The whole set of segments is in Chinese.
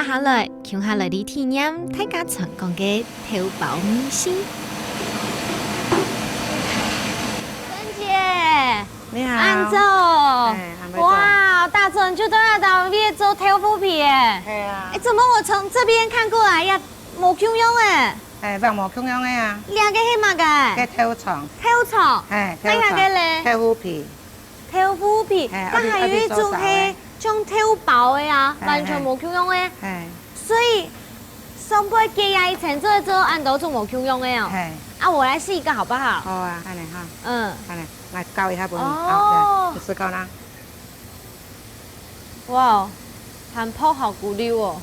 下來，聽下來啲體驗大家成功嘅淘寶明星。珍姐，你好，安總，哇，大總就都要到邊做豆腐皮誒？係啊。怎麼我從這邊看過來呀，冇共用誒？冇共用嘅啊。兩個係乜嘅？嘅豆廠。豆廠。豆廠嘅咧？豆腐皮。豆腐皮，但係有一種係種豆包嘅啊，完全冇共用嘅。所以上輩嘅呀，以前做做按都做冇共用嘅哦。啊，我來試一個好不好？好啊，看你哈。嗯。看你，來教一下本。哦。你試過啦。哇，很泡好骨溜哦。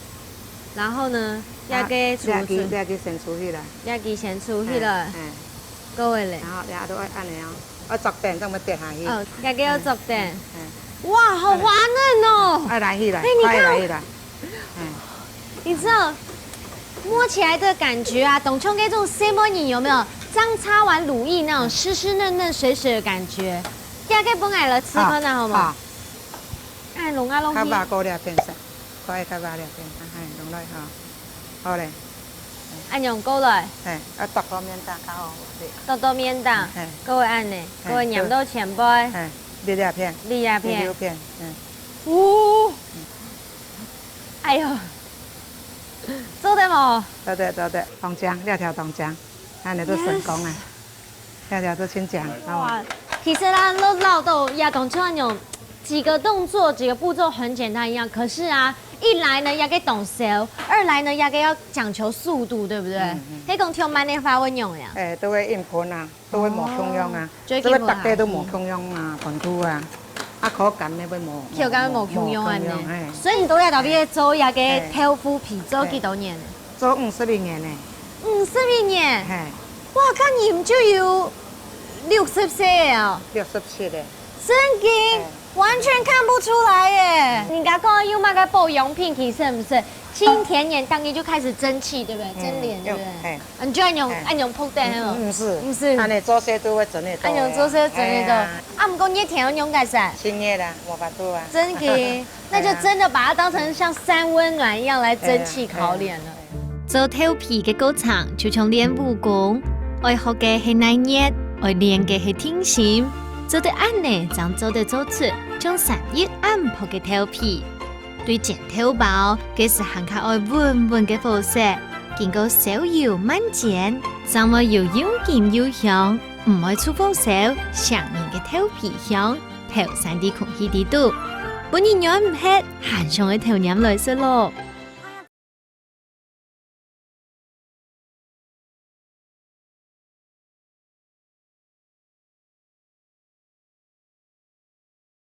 然後呢，也給出去。也給先出去啦。也給先出去了。各位咧。然後也都愛按你哦，我逐點咁樣跌下去。哦，也給我逐點。哇，好滑嫩哦！來去來，快來去來。你知道摸起來的感覺啊，董瓊給這種 salmon 有沒有？剛擦完乳液那種濕濕嫩嫩水水的感覺。也給本來了吃看下好冇？哎，弄啊弄去。較白高啲片色，可以較白啲片，係弄落去嚇，好咧。按用高來。剁個麵蛋較好啲。剁麵蛋。各位按呢，各位釀到前輩。粒粒片。粒粒片。粒片。哦。哎呦。做得冇？做得，豆漿，兩條豆漿，看你都成功啊！兩條都清醬。哇，其實啦，老豆也懂這種幾個動作、幾個步驟很簡單一樣，可是啊，一來呢也給懂手，二來呢也給要講求速度，對不對？迄講跳慢的發運用呀。都會硬盤啊，都會冇共用啊，都會大家都冇共用啊，盤土啊。口感呢會冇，口感冇共用啊呢，所以你都要特別做一個豆腐皮，做幾多年？做50年呢。50年？哇，看你們就有60歲啊！67的。真嘅，完全看不出來耶！你剛剛用那個保養品，其實是不是輕甜眼當年就開始蒸汽，對不對？蒸臉，對不對？你就按用鋪墊哦？唔是，按你做些都會整得多。按用做些整得多。啊，唔講熱甜用幹啥？清熱啦，冇法度啊。真嘅，那就真的把它當成像三溫暖一樣來蒸汽烤臉了。做豆皮嘅過程就像練武功，愛學嘅係耐熱，愛練嘅係聽心。做得按呢，將做得做出將3日按破嘅豆皮，對煎豆包，嘅是行較愛穩穩嘅火勢，經過小油慢煎，掌握又軟甜又香，唔愛出風手，上面嘅豆皮香，頭上啲空氣啲度，本人養唔吃，行上嘅頭飲來食咯。